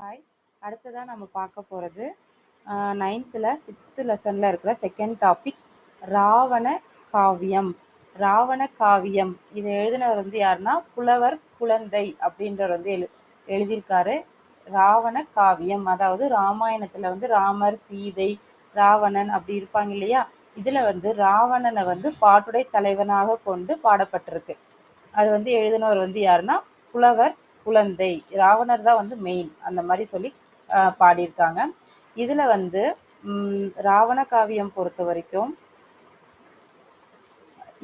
Hi. அடுத்ததா நம்ம பார்க்க போறது 9th 6th லெசன்ல இருக்கிற செகண்ட் டாபிக் ராவண காவியம். ராவண காவியம் இதை எழுதினவர் வந்து யாருன்னா புலவர் குழந்தை அப்படின்றவர் வந்து எழுதியிருக்காரு. ராவண காவியம் அதாவது ராமாயணத்துல வந்து ராமர் சீதை ராவணன் அப்படி இருப்பாங்க இல்லையா, இதுல வந்து ராவணனை வந்து பாட்டுடை தலைவனாக கொண்டு பாடப்பட்டிருக்கு. அது வந்து எழுதினவர் வந்து யாருன்னா புலவர் குழந்தை. ராவணர் தான் வந்து மெயின் அந்த மாதிரி சொல்லி பாடியிருக்காங்க. இதுல வந்து ராவண காவியம் பொறுத்த வரைக்கும்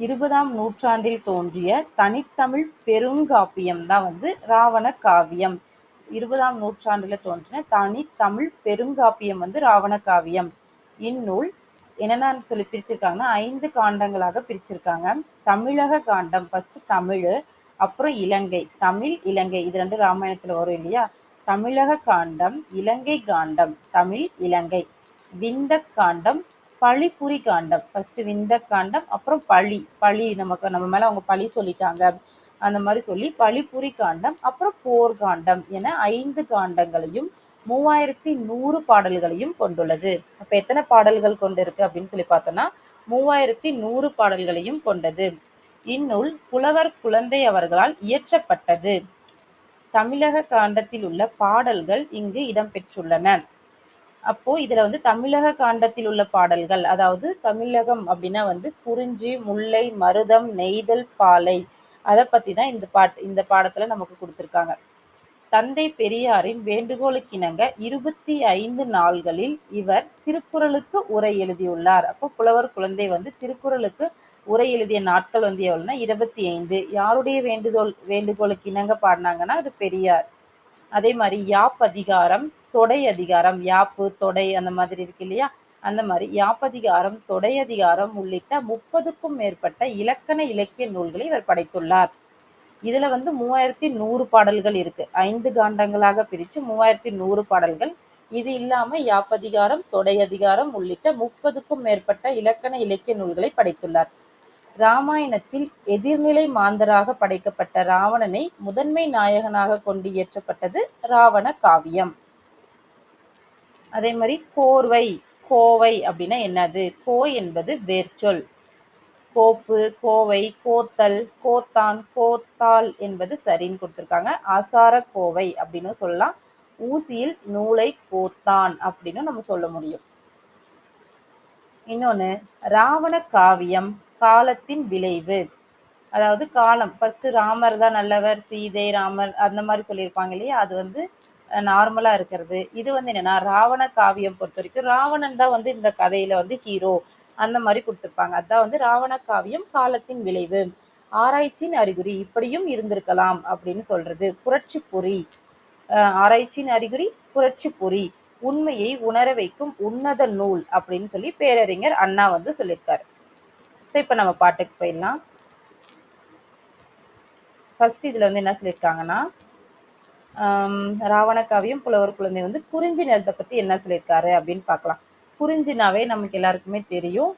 20ஆம் நூற்றாண்டில் தோன்றிய தனித்தமிழ் பெருங்காப்பியம் தான் வந்து ராவண காவியம். 20ஆம் நூற்றாண்டுல தோன்றின தனித்தமிழ் பெருங்காப்பியம் வந்து ராவண காவியம். இந்நூல் என்னென்னு சொல்லி பிரிச்சிருக்காங்கன்னா 5 காண்டங்களாக பிரிச்சிருக்காங்க. தமிழக காண்டம் ஃபர்ஸ்ட் தமிழ், அப்புறம் இலங்கை, தமிழ் இலங்கை இது 2 ராமாயணத்துல வரும் இல்லையா. தமிழக காண்டம், இலங்கை காண்டம், தமிழ் இலங்கை. விந்த காண்டம், பழிப்புரி காண்டம். ஃபர்ஸ்ட் விந்த காண்டம், அப்புறம் பழி நம்ம மேல அவங்க பழி சொல்லிட்டாங்க அந்த மாதிரி சொல்லி பழிப்புரி காண்டம், அப்புறம் போர் காண்டம் என 5 காண்டங்களையும் 3100 பாடல்களையும் கொண்டுள்ளது. அப்ப எத்தனை பாடல்கள் கொண்டிருக்கு அப்படின்னு சொல்லி பார்த்தோம்னா 3100 பாடல்களையும் கொண்டது. இந்நூல் புலவர் குழந்தை அவர்களால் இயற்றப்பட்டது. தமிழக காண்டத்தில் உள்ள பாடல்கள் இங்கு இடம்பெற்றுள்ளன. அப்போ இதுல வந்து தமிழக காண்டத்தில் உள்ள பாடல்கள், அதாவது தமிழகம் அப்படின்னா வந்து குறிஞ்சி, முல்லை, மருதம், நெய்தல், பாலை, அதை பத்தி தான் இந்த பாடத்துல நமக்கு கொடுத்திருக்காங்க. தந்தை பெரியாரின் வேண்டுகோளுக்கிணங்க 25 நாள்களில் இவர் திருக்குறளுக்கு உரை எழுதியுள்ளார். அப்போ புலவர் குழந்தை வந்து திருக்குறளுக்கு உரை எழுதிய நாட்கள் வந்து எவ்வளவுன்னா 25. யாருடைய வேண்டுகோளுக்கு இணங்க பாடினாங்கன்னா அது பெரியார். அதே மாதிரி யாப்பதிகாரம், தொடை அதிகாரம், யாப்பு தொடை அந்த மாதிரி இருக்கு இல்லையா, அந்த மாதிரி யாப்பதிகாரம், தொடை அதிகாரம் உள்ளிட்ட 30க்கும் மேற்பட்ட இலக்கண இலக்கிய நூல்களை இவர் படைத்துள்ளார். இதுல வந்து 3100 பாடல்கள் இருக்கு. 5 காண்டங்களாக பிரிச்சு 3100 பாடல்கள். இது இல்லாம யாப்பதிகாரம், தொடை அதிகாரம் உள்ளிட்ட 30க்கும் மேற்பட்ட இலக்கண இலக்கிய நூல்களை படைத்துள்ளார். ராமாயணத்தில் எதிர்நிலை மாந்தராக படைக்கப்பட்ட ராவணனை முதன்மை நாயகனாக கொண்டு இயற்றப்பட்டது ராவண காவியம். அதே மாதிரி கோவை அப்படின்னா என்னது? கோ என்பது வேர்ச்சொல். கோப்பு, கோவை, கோத்தல், கோத்தான், கோத்தால் என்பது சரின்னு கொடுத்திருக்காங்க. ஆசார கோவை அப்படின்னு சொல்லலாம். ஊசியில் நூலை கோத்தான் அப்படின்னு நம்ம சொல்ல முடியும். இன்னொன்னு ராவண காவியம் காலத்தின் விளைவு. அதாவது காலம், ஃபர்ஸ்ட் ராமர் தான் நல்லவர், சீதை ராமர் அந்த மாதிரி சொல்லியிருப்பாங்க இல்லையா, அது வந்து நார்மலா இருக்கிறது. இது வந்து என்னன்னா ராவண காவியம் பொறுத்த வரைக்கும் ராவணன் தான் வந்து இந்த கதையில வந்து ஹீரோ அந்த மாதிரி கொடுத்திருப்பாங்க. அதான் வந்து ராவண காவியம் காலத்தின் விளைவு. ஆராய்ச்சியின் அறிகுறி இப்படியும் இருந்திருக்கலாம் அப்படின்னு சொல்றது புரட்சி பொறி. ஆராய்ச்சியின் அறிகுறி புரட்சி பொறி. உண்மையை உணர வைக்கும் உன்னத நூல் அப்படின்னு சொல்லி பேரறிஞர் அண்ணா வந்து சொல்லியிருக்காரு. ஸோ இப்போ நம்ம பாட்டுக்கு போயிடலாம். ஃபர்ஸ்ட் இதுல வந்து என்ன சொல்லியிருக்காங்கன்னா ராவண காவியம் புலவர் குழந்தை வந்து குறிஞ்சி நிலத்தை பத்தி என்ன சொல்லியிருக்காரு அப்படின்னு பார்க்கலாம். குறிஞ்சினாவே நமக்கு எல்லாருக்குமே தெரியும்,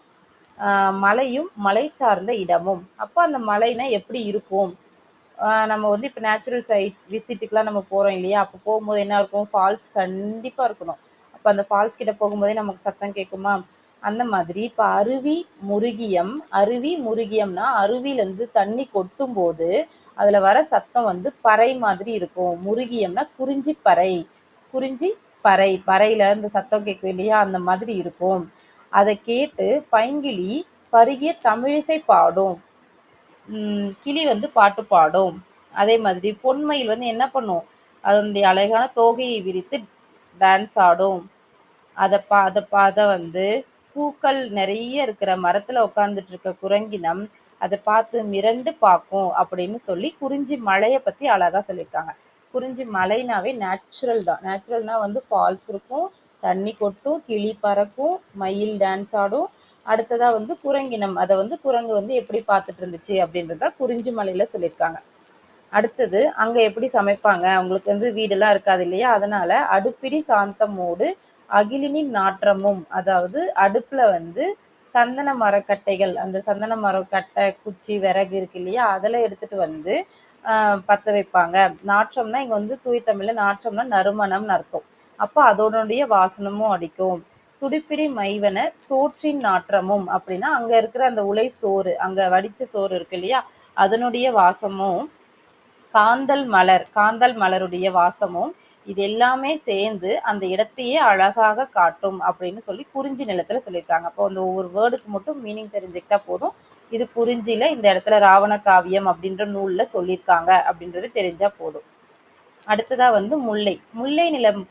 மலையும் மலை சார்ந்த இடமும். அப்போ அந்த மலைனா எப்படி இருக்கும்? நம்ம வந்து இப்போ நேச்சுரல் சைட் விசிட்டுக்கெலாம் நம்ம போகிறோம் இல்லையா, அப்போ போகும்போது என்ன இருக்கும்? ஃபால்ஸ் கண்டிப்பாக இருக்கணும். அப்போ அந்த ஃபால்ஸ் கிட்ட போகும்போதே நமக்கு சத்தம் கேட்குமா? அந்த மாதிரி இப்போ அருவி முருகியம்னா அருவியிலேருந்து தண்ணி கொட்டும் போது அதுல வர சத்தம் வந்து பறை மாதிரி இருக்கும். முருகியம்னா குறிஞ்சி பறை, பறையில இந்த சத்தம் கேட்கும் இல்லையா, அந்த மாதிரி இருக்கும். அதை கேட்டு பைங்கிளி பருகிய தமிழிசை பாடும். கிளி வந்து பாட்டு பாடும். அதே மாதிரி பொன்மயில் வந்து என்ன பண்ணும்? அதனுடைய அழகான தோகையை விரித்து டான்ஸ் ஆடும். அதை வந்து பூக்கள் நிறைய இருக்கிற மரத்துல உட்கார்ந்துட்டு இருக்க குரங்கினம் அதை பார்த்து மிரண்டு பார்க்கும் அப்படின்னு சொல்லி குறிஞ்சி மலையை பத்தி அழகா சொல்லியிருக்காங்க. குறிஞ்சி மலைனாவே நேச்சுரல் தான். நேச்சுரல்னா வந்து ஃபால்ஸ் இருக்கும், தண்ணி கொட்டும், கிளி பறக்கும், மயில் டான்ஸ் ஆடும். அடுத்ததா வந்து குரங்கினம், அதை வந்து குரங்கு வந்து எப்படி பார்த்துட்டு இருந்துச்சு அப்படின்றத குறிஞ்சி மலையில சொல்லியிருக்காங்க. அடுத்தது அங்க எப்படி சமைப்பாங்க, அவங்களுக்கு வந்து வீடெல்லாம் இருக்காது இல்லையா, அதனால அடுப்பிடி சாந்தமோடு அகிலினின் நாற்றமும், அதாவது அடுப்புல வந்து சந்தன மரக்கட்டைகள், அந்த சந்தன மரக்கட்டை குச்சி விறகு இருக்கு இல்லையா, அதெல்லாம் எடுத்துட்டு வந்து பத்த வைப்பாங்க. நாற்றம்னா இங்க வந்து தூய தமிழ்ல நாற்றம்னா நறுமணம்னு அர்த்தம். அப்போ அதனுடைய வாசனமும் அடிக்கும். துடிப்பிடி மைவன சோற்றின் நாற்றமும் அப்படின்னா அங்க இருக்கிற அந்த உலை சோறு, அங்க வடிச்ச சோறு இருக்கு இல்லையா, அதனுடைய வாசமும், காந்தல் மலருடைய வாசமும், இது எல்லாமே சேர்ந்து அந்த இடத்தையே அழகாக காட்டும் அப்படின்னு சொல்லி குறிஞ்சி நிலத்துல சொல்லியிருக்காங்க. அப்போ அந்த ஒவ்வொரு வேர்டுக்கு மட்டும் மீனிங் தெரிஞ்சுக்கிட்டா போதும். இது குறிஞ்சியில இந்த இடத்துல ராவண காவியம் அப்படின்ற நூல்ல சொல்லியிருக்காங்க அப்படின்றது தெரிஞ்சா போதும். அடுத்ததா வந்து முல்லை. முல்லை நிலம்.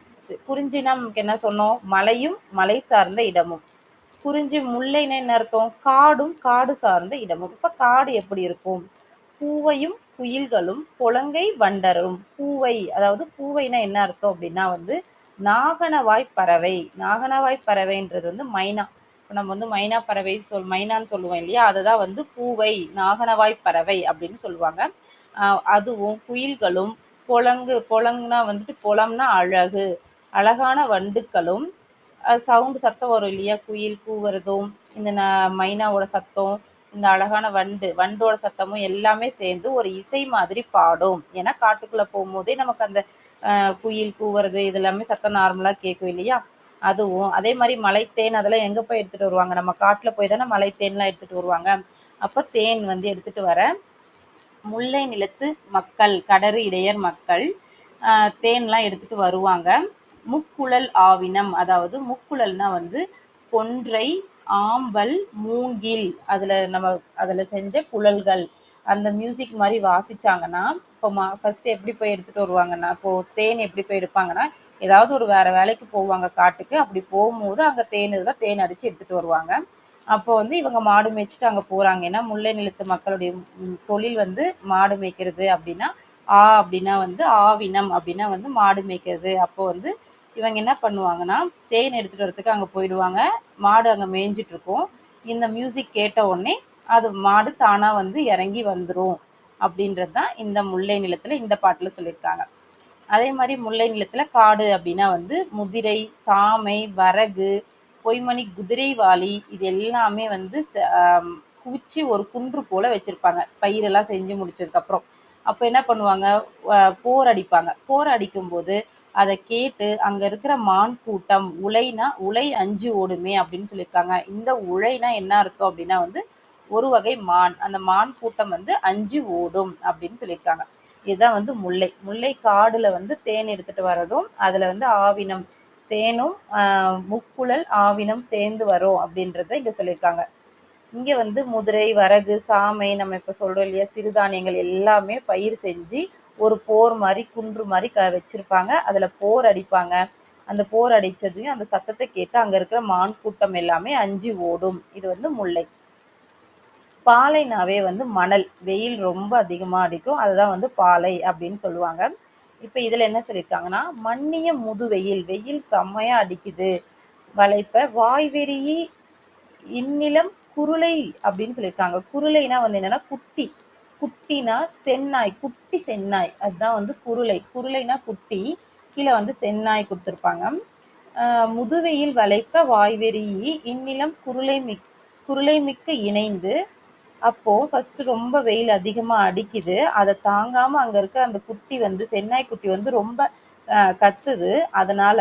குறிஞ்சினா நமக்கு என்ன சொன்னோம்? மலையும் மலை சார்ந்த இடமும். குறிஞ்சி முல்லைன்னா என்ன அர்த்தம்? காடும் காடு சார்ந்த இடமும். இப்ப காடு எப்படி இருக்கும்? பூவையும் குயில்களும் பொலங்கை வண்டரும். பூவை, அதாவது பூவைனா என்ன அர்த்தம் அப்படின்னா வந்து நாகனவாய் பறவை. நாகனவாய் பறவைன்றது வந்து மைனா. இப்போ நம்ம வந்து மைனா பறவை மைனான்னு சொல்லுவோம் இல்லையா, அதுதான் வந்து பூவை, நாகனவாய் பறவை அப்படின்னு சொல்லுவாங்க. அதுவும் குயில்களும், பொலங்குனா வந்துட்டு பொலம்னா அழகு, அழகான வண்டுக்களும், சவுண்டு சத்தம் வரும் இல்லையா, குயில் கூவுறதும், இந்த மைனாவோட சத்தம், இந்த அழகான வண்டோட சத்தமும் எல்லாமே சேர்ந்து ஒரு இசை மாதிரி பாடும். ஏன்னா காட்டுக்குள்ள போகும்போதே நமக்கு அந்த குயில் கூவுறது இது எல்லாமே சத்தம் நார்மலா கேட்கும் இல்லையா. அதுவும் அதே மாதிரி மலைத்தேன் அதெல்லாம் எங்க போய் எடுத்துட்டு வருவாங்க? நம்ம காட்டுல போய் தானே மலைத்தேன்லாம் எடுத்துட்டு வருவாங்க. அப்ப தேன் வந்து எடுத்துட்டு வர முல்லை நிலத்து மக்கள், கடறு இடையர் மக்கள் தேன்லாம் எடுத்துட்டு வருவாங்க. முக்குழல் ஆவினம், அதாவது முக்குழல்னா வந்து கொன்றை, ஆம்பல், மூங்கில், அதுல செஞ்ச குழல்கள், அந்த மியூசிக் மாதிரி வாசிச்சாங்கன்னா, இப்போ ஃபர்ஸ்ட் எப்படி போய் எடுத்துட்டு வருவாங்கன்னா, இப்போ தேன் எப்படி போய் எடுப்பாங்கன்னா, ஏதாவது ஒரு வேற வேலைக்கு போவாங்க காட்டுக்கு. அப்படி போகும்போது அங்க தேன் இருந்தா தேன் அடிச்சு எடுத்துட்டு வருவாங்க. அப்போ வந்து இவங்க மாடு மேய்ச்சிட்டு அங்க போறாங்க. ஏன்னா முல்லை நிலத்து மக்களுடைய தொழில் வந்து மாடு மேய்க்கிறது அப்படின்னா, அப்படின்னா வந்து ஆவினம் அப்படின்னா வந்து மாடு மேய்க்கிறது. அப்போ வந்து இவங்க என்ன பண்ணுவாங்கன்னா, தேன் எடுத்துட்டு வரதுக்கு அங்க போயிடுவாங்க. மாடு அங்க மேய்ஞ்சிட்டு இருக்கும். இந்த மியூசிக் கேட்ட உடனே அது மாடு தானா வந்து இறங்கி வந்துரும் அப்படின்றது தான் இந்த முல்லை நிலத்துல இந்த பாட்டுல சொல்லியிருக்காங்க. அதே மாதிரி முல்லை நிலத்துல காடு அப்படின்னா வந்து முதிரை, சாமை, வரகு, பொய்மணி, குதிரைவாலி, இது எல்லாமே வந்து குவிச்சு ஒரு குன்று போல வச்சிருப்பாங்க பயிரெல்லாம் செஞ்சு முடிச்சதுக்கு அப்புறம். அப்ப என்ன பண்ணுவாங்க? போர் அடிப்பாங்க. போர் அடிக்கும் போது அதை கேட்டு அங்க இருக்கிற மான் கூட்டம், உலை அஞ்சு ஓடுமே அப்படின்னு சொல்லியிருக்காங்க. இந்த உலைனா என்ன அர்த்தம் அப்படின்னா வந்து ஒரு வகை மான், அந்த மான் கூட்டம் வந்து அஞ்சு ஓடும் அப்படின்னு சொல்லியிருக்காங்க. இதுதான் வந்து முல்லை காடுல வந்து தேன் எடுத்துட்டு வர்றதும், அதுல வந்து ஆவினம், தேனும் முக்குழல் ஆவினம் சேர்ந்து வரும் அப்படின்றத இங்க சொல்லியிருக்காங்க. இங்க வந்து முதிரை, வரகு, சாமை, நம்ம இப்ப சொல்றோம் இல்லையா, சிறுதானியங்கள் எல்லாமே பயிர் செஞ்சு ஒரு போர் மாதிரி குன்று மாதிரி வச்சிருப்பாங்க. அதுல போர் அடிப்பாங்க. அந்த போர் அடிச்சதையும் அந்த சத்தத்தை கேட்டு அங்க இருக்கிற மான் கூட்டம் எல்லாமே அஞ்சு ஓடும். இது வந்து முல்லை. பாலைனாவே வந்து மணல், வெயில் ரொம்ப அதிகமா அடிக்கும், அதுதான் வந்து பாலை அப்படின்னு சொல்லுவாங்க. இப்ப இதுல என்ன சொல்லியிருக்காங்கன்னா, மன்னிய முதுவெயில், வெயில் செம்மையா அடிக்குது, வளைப்ப வாய்வெறியி இந்நிலம் குருளை அப்படின்னு சொல்லியிருக்காங்க. குருளைனா வந்து என்னன்னா குட்டி, குட்டினா செந்நாய், குட்டி செந்நாய், அதுதான் வந்து குருளை. குருளைனா குட்டி, கீழே வந்து செந்நாய் கொடுத்துருப்பாங்க. முதுவெயில் வளைப்ப வாய்வெறியி இந்நிலம் குருளை மிக்க இணைந்து. அப்போ ஃபர்ஸ்ட் ரொம்ப வெயில் அதிகமா அடிக்குது, அதை தாங்காம அங்க இருக்க அந்த குட்டி வந்து செந்நாய் குட்டி வந்து ரொம்ப கத்துது. அதனால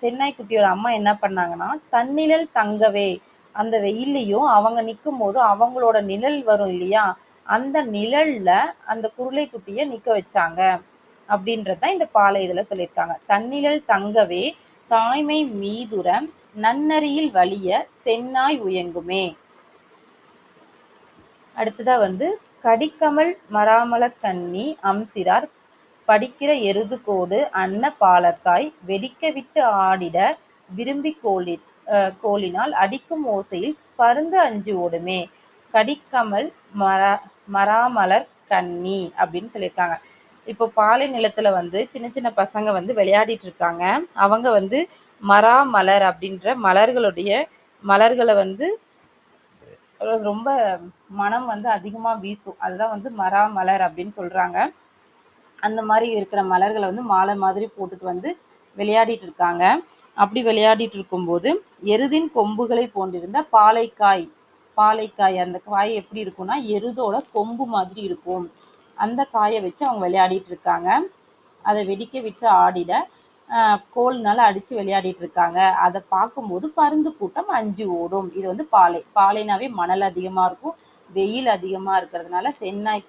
செந்நாய் குட்டியோட அம்மா என்ன பண்ணாங்கன்னா, தன்னிழல் தங்கவே, அந்த வெயில்லையும் அவங்க நிற்கும் போது அவங்களோட நிழல் வரும் இல்லையா, அந்த நிழல்ல அந்த குருளை குட்டிய நிக்க வச்சாங்க அப்படின்றத இந்த பாலை இதுல சொல்லியிருக்காங்க. தன்னிழல் தங்கவே தாய்மை மீதுர நன்னறியில் வலிய செந்நாய் உயங்குமே. அடுத்ததா வந்து கடிக்கமல் மராமலக்கண்ணி அம்சிறார் படிக்கிற எருதுகோடு அன்ன பாலக்காய் வெடிக்க விட்டு ஆடிட விரும்பி கோலினால் அடிக்கும் ஓசையில் பருந்து அஞ்சு ஓடுமே. கடிக்கமல் மராமலர் கண்ணி அப்படின்னு சொல்லியிருக்காங்க. இப்போ பாலை நிலத்துல வந்து சின்ன சின்ன பசங்க வந்து விளையாடிட்டு இருக்காங்க. அவங்க வந்து மராமலர் அப்படின்ற மலர்களை வந்து ரொம்ப மனம் வந்து அதிகமா வீசும், அதுதான் வந்து மராமலர் அப்படின்னு சொல்றாங்க. அந்த மாதிரி இருக்கிற மலர்களை வந்து மாலை மாதிரி போட்டுட்டு வந்து விளையாடிட்டு இருக்காங்க. அப்படி விளையாடிட்டு இருக்கும்போது எருதின் கொம்புகளை போன்றிருந்த பாலைக்காய், அந்த காய் எப்படி இருக்கும்னா எருதோட கொம்பு மாதிரி இருக்கும். அந்த காயை வச்சு அவங்க விளையாடிட்டு இருக்காங்க. அதை வெடிக்க விட்டு ஆடிட கோல்னால அடிச்சு விளையாடிட்டு இருக்காங்க. அதை பார்க்கும்போது பருந்து கூட்டம் அஞ்சு ஓடும். இது வந்து பாலை. பாலைனாவே மணல் அதிகமா இருக்கும், வெயில் அதிகமா இருக்கிறதுனால சென்னாய்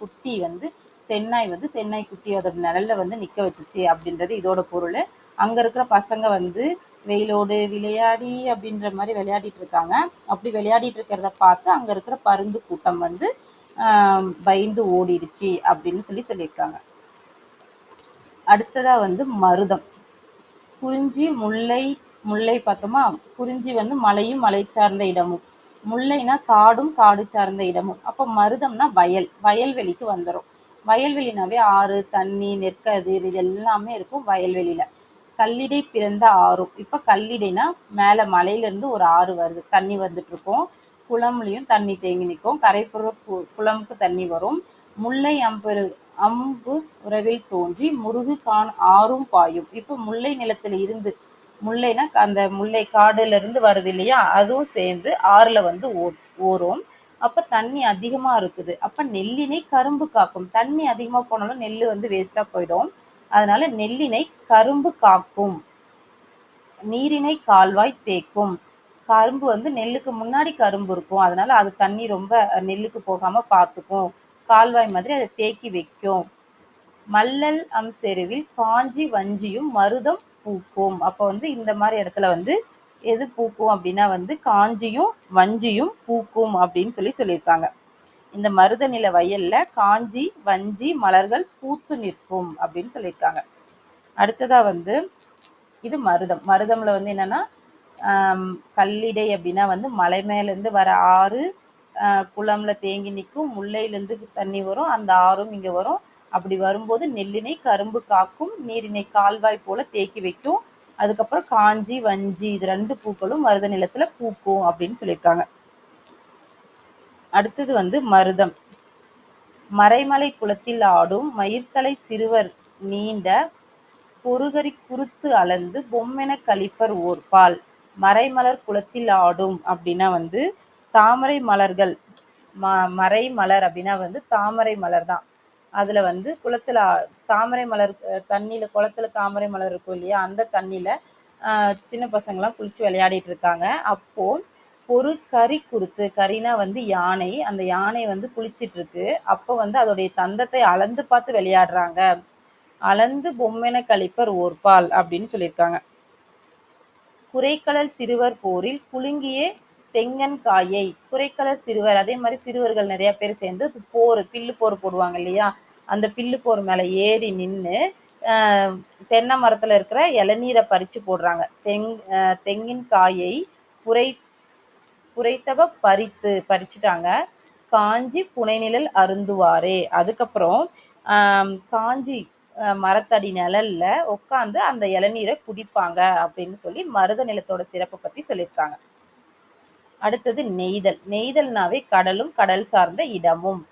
குட்டி அதோட நிழல்ல வந்து நிக்க வச்சுச்சு அப்படின்றது இதோட பொருள். அங்க இருக்கிற பசங்க வந்து வெயிலோடு விளையாடி அப்படின்ற மாதிரி விளையாடிட்டு இருக்காங்க. அப்படி விளையாடிட்டு இருக்கிறத பார்த்து அங்க இருக்கிற பருந்து கூட்டம் வந்து பயந்து ஓடிடுச்சு அப்படின்னு சொல்லியிருக்காங்க. அடுத்ததா வந்து மருதம். குறிஞ்சி, முல்லை பார்த்தோமா. குறிஞ்சி வந்து மலையும் மலை சார்ந்த இடமும், முல்லைனா காடும் காடு சார்ந்த இடமும். அப்போ மருதம்னா வயல்வெளிக்கு வந்துடும். வயல்வெளினாவே ஆறு, தண்ணி, நெற்கதிர் இது எல்லாமே இருக்கும் வயல்வெளியில. கல்லிடை பிறந்த ஆறும். இப்ப கல்லிடைனா மேல மலையில இருந்து ஒரு ஆறு வருது, தண்ணி வந்துட்டு இருக்கும். குளம்லயும் தண்ணி தேங்கி நிற்கும். கரைப்புற குளமுக்கு தண்ணி வரும். முல்லை அம்பு உறவில் தோன்றி முருகு கான் ஆறும் பாயும். இப்ப முல்லை நிலத்துல இருந்து, முல்லைனா அந்த முல்லை காடுல இருந்து வருது இல்லையா, அதுவும் சேர்ந்து ஆறுல வந்து ஓரும். அப்ப தண்ணி அதிகமா இருக்குது. அப்ப நெல்லினை கரும்பு காக்கும். தண்ணி அதிகமா போனாலும் நெல்லு வந்து வேஸ்டா போயிடும். அதனால நெல்லினை கரும்பு காக்கும். நீரினை கால்வாய் தேக்கும். கரும்பு வந்து நெல்லுக்கு முன்னாடி கரும்பு இருக்கும், அதனால அது தண்ணி ரொம்ப நெல்லுக்கு போகாம பார்த்துக்கும். கால்வாய் மாதிரி அதை தேக்கி வைக்கும். மல்லல் செருவில் காஞ்சி வஞ்சியும் மருதம் பூக்கும். அப்போ வந்து இந்த மாதிரி இடத்துல வந்து எது பூக்கும் அப்படின்னா வந்து காஞ்சியும் வஞ்சியும் பூக்கும் அப்படின்னு சொல்லியிருக்காங்க. இந்த மருத நில வயல்ல காஞ்சி வஞ்சி மலர்கள் பூத்து நிற்கும் அப்படின்னு சொல்லியிருக்காங்க. அடுத்ததா வந்து இது மருதம். மருதம்ல வந்து என்னன்னா கல்லிடை அப்படின்னா வந்து மலை மேல இருந்து வர ஆறு குளம்ல தேங்கி நிற்கும். முல்லையிலிருந்து தண்ணி வரும், அந்த ஆறும் இங்க வரும். அப்படி வரும்போது நெல்லினை கரும்பு காக்கும், நீரினை கால்வாய் போல தேக்கி வைக்கும். அதுக்கப்புறம் காஞ்சி வஞ்சி இது 2 பூக்களும் மருத நிலத்துல பூக்கும் அப்படின்னு சொல்லியிருக்காங்க. அடுத்தது வந்து மருதம். மறைமலை குளத்தில் ஆடும் மயிர்த்தலை சிறுவர் நீண்ட பொறுகரி குருத்து அளந்து பொம்மென கழிப்பர் ஓர்பால். மறைமலர் குளத்தில் ஆடும் அப்படின்னா வந்து தாமரை மலர்கள். மறை மலர் அப்படின்னா வந்து தாமரை மலர் தான். அதுல வந்து குளத்துல தாமரை மலர் தண்ணியில, குளத்துல தாமரை மலர் இருக்கும் இல்லையா, அந்த தண்ணியில சின்ன பசங்கள்லாம் குளிச்சு விளையாடிட்டு இருக்காங்க. அப்போ ஒரு கரி குருத்து, கரினா வந்து யானை, அந்த யானை வந்து குளிச்சிட்டு இருக்கு. அப்போ வந்து அதோடைய தந்தத்தை அளந்து பார்த்து விளையாடுறாங்க. அளந்து பொம்மென கழிப்பர் ஓர்பால் அப்படின்னு சொல்லியிருக்காங்க. குறைக்கடல் சிறுவர் போரில் குலுங்கிய தெங்கன்காயை. குறைக்கடல் சிறுவர், அதே மாதிரி சிறுவர்கள் நிறைய பேர் சேர்ந்து பில்லு போர் போடுவாங்க இல்லையா, அந்த பில்லு போர் மேல ஏறி நின்று தென்னை மரத்துல இருக்கிற இளநீரை பறிச்சு போடுறாங்க. தெங்கின் காயை குறைத்தவ பறிச்சுட்டாங்க. காஞ்சி புனைநிழல் அருந்துவாரே. அதுக்கப்புறம் காஞ்சி மரத்தடி நிழல்ல உட்காந்து அந்த இளநீரை குடிப்பாங்க அப்படின்னு சொல்லி மருத நிலத்தோட சிறப்பை பத்தி சொல்லியிருக்காங்க. அடுத்தது நெய்தல். நெய்தல்னாவே கடலும் கடல் சார்ந்த இடமும்.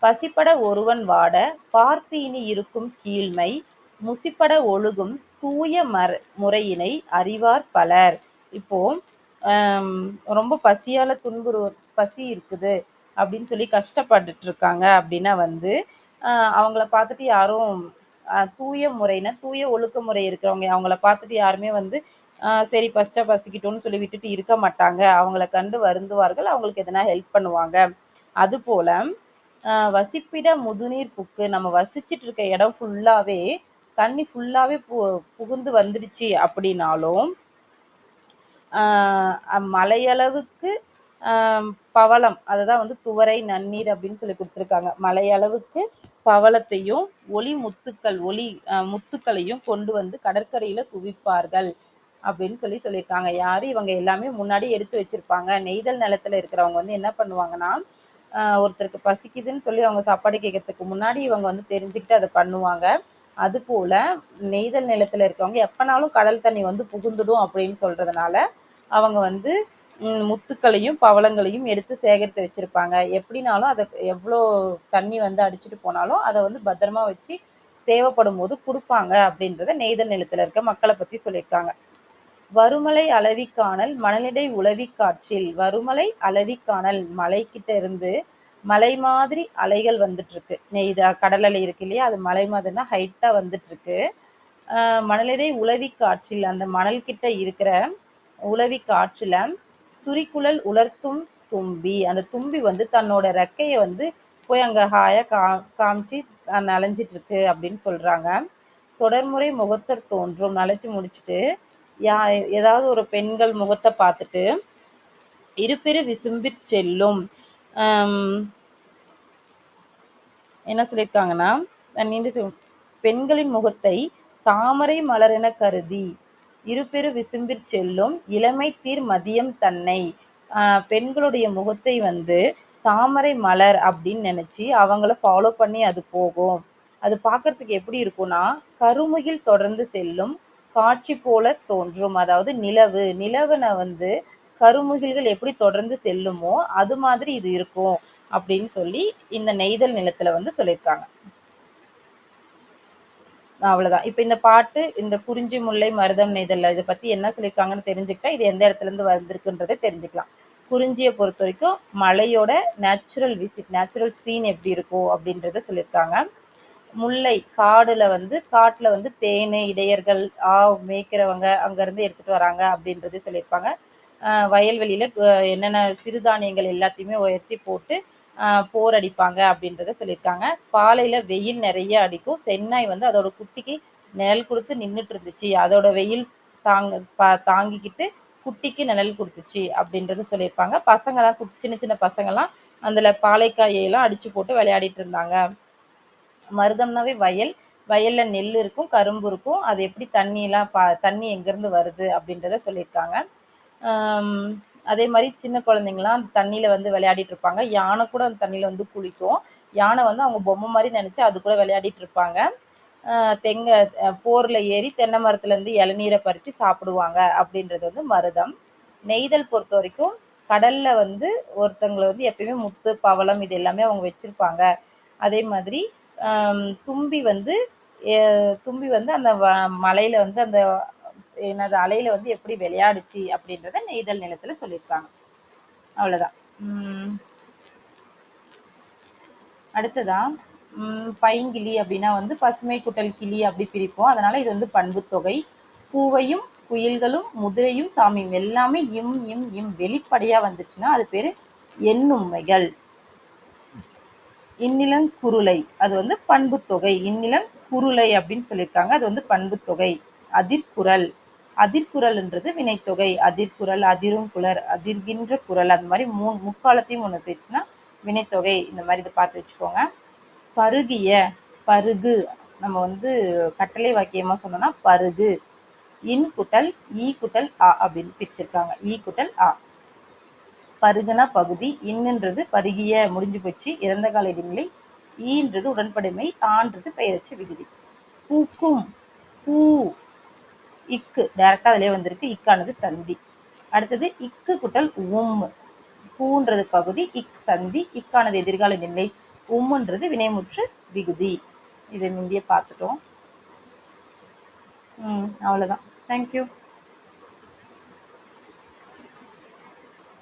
பசிப்பட ஒருவன் வாட பார்த்து இனி இருக்கும் கீழ்மை முசிப்பட ஒழுகும் தூய முறையினை அறிவார் பலர். இப்போ ரொம்ப பசியால பசி இருக்குது அப்படின்னு சொல்லி கஷ்டப்பட்டுட்டு இருக்காங்க அப்படின்னா வந்து அவங்கள பார்த்துட்டு யாரும் தூய முறைனா தூய ஒழுக்க முறை இருக்கிறவங்க அவங்கள பார்த்துட்டு யாருமே வந்து சரி பசிச்சா பசிக்கிட்டோன்னு சொல்லி விட்டுட்டு இருக்க மாட்டாங்க. அவங்கள கண்டு வருந்துவார்கள், அவங்களுக்கு எதனா ஹெல்ப் பண்ணுவாங்க. அது போல வசிப்பிட முதுநீர் புக்கு. நம்ம வசிச்சுட்டு இருக்க இடம் ஃபுல்லாவே தண்ணி ஃபுல்லாவே புகுந்து வந்துடுச்சு அப்படின்னாலும் மலையளவுக்கு பவளம், அதுதான் வந்து துவரை நன்னீர் அப்படின்னு சொல்லி கொடுத்துருக்காங்க. மலையளவுக்கு பவளத்தையும் முத்துக்களையும் கொண்டு வந்து கடற்கரையில குவிப்பார்கள் அப்படின்னு சொல்லியிருக்காங்க. யாரு இவங்க? எல்லாமே முன்னாடி எடுத்து வச்சிருப்பாங்க. நெய்தல் நிலத்துல இருக்கிறவங்க வந்து என்ன பண்ணுவாங்கன்னா ஒருத்தருக்கு பசிக்குதுன்னு சொல்லி அவங்க சாப்பாடு கேட்கறதுக்கு முன்னாடி இவங்க வந்து தெரிஞ்சுக்கிட்டு அதை பண்ணுவாங்க. அது போல நெய்தல் நிலத்துல இருக்கவங்க எப்பனாலும் கடல் தண்ணி வந்து புகுந்துடும் அப்படின்னு சொல்றதுனால அவங்க வந்து முத்துக்களையும் பவளங்களையும் எடுத்து சேகரித்து வச்சிருப்பாங்க. எப்படினாலும் அதை எவ்வளோ தண்ணி வந்து அடிச்சுட்டு போனாலும் அதை வந்து பத்திரமா வச்சு தேவைப்படும் போது கொடுப்பாங்க அப்படின்றத நெய்தல் நிலத்துல இருக்க மக்களை பத்தி சொல்லியிருக்காங்க. வருமலை அளவி காணல் மணலிடை உளவி காற்றில். வருமலை அளவி காணல், மலை கிட்ட இருந்து மலை மாதிரி அலைகள் வந்துட்டு இருக்கு. நெய்தா கடல் அலை இருக்கு இல்லையா, அது மலை மாதிரினா ஹைட்டா வந்துட்டு இருக்கு. மணலிடை உளவி காற்றில், அந்த மணல் கிட்ட இருக்கிற உளவி காற்றுல சுரிக்குழல் உலர்த்தும் தும்பி, அந்த தும்பி வந்து தன்னோட ரெக்கைய வந்து போய் அங்க ஹாயா காமிச்சு நனைஞ்சிட்டு இருக்கு அப்படின்னு சொல்றாங்க. தொடர்முறை முகத்தர் தோன்றும், நனைச்சு முடிச்சுட்டு ஏதாவது ஒரு பெண்கள் முகத்தை பார்த்துட்டு இருபெரு விசும்பிற் செல்லும். என்ன சொல்லியிருக்காங்கன்னா, பெண்களின் முகத்தை தாமரை மலரென கருதி இருபெரு விசும்பிற் செல்லும் இளமை தீர் மதியம் தன்னை. பெண்களுடைய முகத்தை வந்து தாமரை மலர் அப்படின்னு நினைச்சு அவங்கள ஃபாலோ பண்ணி அது போகும். அது பார்க்கறதுக்கு எப்படி இருக்கும்னா, கருமுகில் தொடர்ந்து செல்லும் காட்சி போல தோன்றும். அதாவது நிலவுன வந்து கருமுகில்கள் எப்படி தொடர்ந்து செல்லுமோ அது மாதிரி இது இருக்கும் அப்படின்னு சொல்லி இந்த நெய்தல் நிலத்துல வந்து சொல்லியிருக்காங்க. அவ்வளவுதான். இப்ப இந்த பாட்டு, இந்த குறிஞ்சி முல்லை மருதம் நெய்தல் இதை பத்தி என்ன சொல்லியிருக்காங்கன்னு தெரிஞ்சுக்கிட்டா இது எந்த இடத்துல இருந்து வந்திருக்குன்றதை தெரிஞ்சுக்கலாம். குறிஞ்சியை பொறுத்த வரைக்கும் மலையோட நேச்சுரல் விசிட், நேச்சுரல் சீன் எப்படி இருக்கும் அப்படின்றத சொல்லியிருக்காங்க. முல்லை காடுல வந்து காட்டுல வந்து தேனு இடையர்கள் மேய்க்கிறவங்க அங்க இருந்து எடுத்துட்டு வராங்க அப்படின்றது சொல்லியிருப்பாங்க. வயல்வெளியில என்னென்ன சிறுதானியங்கள் எல்லாத்தையுமே உயர்த்தி போட்டு போர் அடிப்பாங்க அப்படின்றத சொல்லியிருக்காங்க. பாலையில வெயில் நிறைய அடிக்கும். சென்னாய் வந்து அதோட குட்டிக்கு நிழல் கொடுத்து நின்றுட்டு இருந்துச்சு. அதோட வெயில் தாங்கிக்கிட்டு குட்டிக்கு நிழல் கொடுத்துச்சு அப்படின்றது சொல்லியிருப்பாங்க. பசங்கெல்லாம் சின்ன சின்ன பசங்கள்லாம் அதுல பாலைக்காயெல்லாம் அடிச்சு போட்டு விளையாடிட்டு இருந்தாங்க. மருதம்னாவே வயல், வயல்ல நெல் இருக்கும், கரும்பு இருக்கும். அது எப்படி தண்ணி எங்கேருந்து வருது அப்படின்றத சொல்லியிருக்காங்க. அதே மாதிரி சின்ன குழந்தைங்களாம் தண்ணியில வந்து விளையாடிட்டு இருப்பாங்க. யானை கூட அந்த தண்ணியில வந்து குளிக்கும். யானை வந்து அவங்க பொம்மை மாதிரி நினைச்சு அது கூட விளையாடிட்டு இருப்பாங்க. போர்ல ஏறி தென்னை மரத்துல இருந்து இளநீரை பறிச்சு சாப்பிடுவாங்க அப்படின்றது வந்து மருதம். நெய்தல் பொறுத்த வரைக்கும் கடல்ல வந்து ஒருத்தவங்களை வந்து எப்பயுமே முத்து பவளம் இது எல்லாமே அவங்க வச்சிருப்பாங்க. அதே மாதிரி தும்பி வந்து அந்த மலையில வந்து அந்த என்னது அலையில வந்து எப்படி விளையாடுச்சு அப்படின்றத நெய்தல் நிலத்துல சொல்லியிருக்காங்க. அவ்வளவுதான். அடுத்ததா பைங்கிளி அப்படின்னா வந்து பசுமை குட்டல் கிளி அப்படி பிரிப்போம். அதனால இது வந்து பண்பு தொகை. பூவையும் குயில்களும் முதிரையும் சாமியும் எல்லாமே இம் இம் இம் வெளிப்படையா வந்துச்சுன்னா அது பேரு எண்ணும்மைகள். இந்நிலங்குருளை அது வந்து பண்பு தொகை. இந்நிலங்குருளை அப்படின்னு சொல்லியிருக்காங்க, அது வந்து பண்பு தொகை. அதிர்குரல், அதிர்குரல்ன்றது வினைத்தொகை. அதிர்குரல், அதிரும் குரல், அதிர்கின்ற குரல், அந்த மாதிரி முக்காலத்தையும் ஒன்று பேச்சுன்னா வினைத்தொகை. இந்த மாதிரி இதை பார்த்து வச்சுக்கோங்க. பருகிய, பருகு நம்ம வந்து கட்டளை வாக்கியமா சொன்னோம்னா பருகு. இன் குட்டல் ஈ குட்டல் ஆ அப்படின்னு பிரிச்சிருக்காங்க. ஈ குட்டல் ஆ. பருகுனா பகுதி, இன்னுன்றது பருகிய முடிஞ்சு போச்சு இறந்த கால இடைநிலை, ஈன்றது உடன்படுமை, ஆன்றது பெயரச்சு விகுதி. பூக்கும், பூ, இக்கு டைரக்டா அதிலே வந்திருக்கு. இக்கானது சந்தி. அடுத்தது இக்கு குட்டல் பூன்றது பகுதி, இக் சந்தி, இக்கானது எதிர்கால நிலை, உம்முன்றது வினைமுற்று விகுதி. இதை முந்தைய பார்த்துட்டோம். அவ்வளவுதான். தேங்க்யூ.